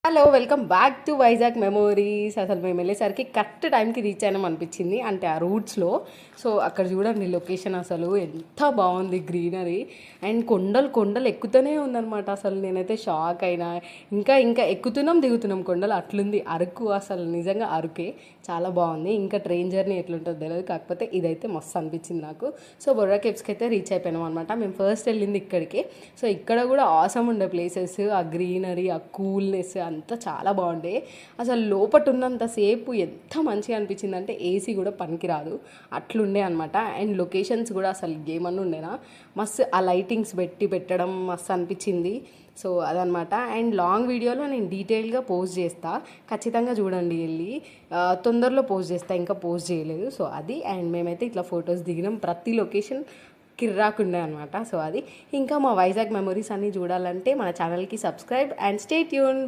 Hello welcome back to Vizag memories. అసలు మేము వెళ్ళేసరికి కరెక్ట్ టైంకి రీచ్ అయినాం అనిపించింది, అంటే ఆ రూట్స్లో. సో అక్కడ చూడండి లొకేషన్ అసలు ఎంత బాగుంది, గ్రీనరీ అండ్ కొండలు కొండలు ఎక్కుతూనే ఉందన్నమాట. అసలు నేనైతే షాక్ అయినా. ఇంకా ఇంకా ఎక్కుతున్నాం దిగుతున్నాం కొండలు, అట్లుంది అరకు. అసలు నిజంగా అరకే చాలా బాగుంది. ఇంకా ట్రైన్ జర్నీ ఎట్లుంటుందో తెలియదు, కాకపోతే ఇదైతే మస్తు అనిపించింది నాకు. సో బొర్రా కేవ్స్కి అయితే రీచ్ అయిపోయినాం అనమాట. మేము ఫస్ట్ వెళ్ళింది ఇక్కడికి. సో ఇక్కడ కూడా ఆసమ్ ఉండే ప్లేసెస్, ఆ గ్రీనరీ, ఆ కూల్నెస్ అంతా చాలా బాగుండే. అసలు లోపట ఉన్నంతసేపు ఎంత మంచిగా అనిపించింది అంటే ఏసీ కూడా పనికిరాదు అట్లుండే అనమాట. అండ్ లొకేషన్స్ కూడా అసలు ఏమన్నా ఉండేనా, మస్తు ఆ లైటింగ్స్ పెట్టడం మస్తు అనిపించింది. సో అదనమాట. అండ్ లాంగ్ వీడియోలో నేను డీటెయిల్గా పోస్ట్ చేస్తా, ఖచ్చితంగా చూడండి వెళ్ళి. తొందరలో పోస్ట్ చేస్తా, ఇంకా పోస్ట్ చేయలేదు. సో అది. అండ్ మేమైతే ఇట్లా ఫొటోస్ దిగినాం, ప్రతి లొకేషన్ కిర్రాకుండే అనమాట. సో అది. ఇంకా మా వైజాగ్ మెమరీస్ అన్నీ చూడాలంటే మన ఛానల్కి సబ్స్క్రైబ్ అండ్ స్టే ట్యూన్.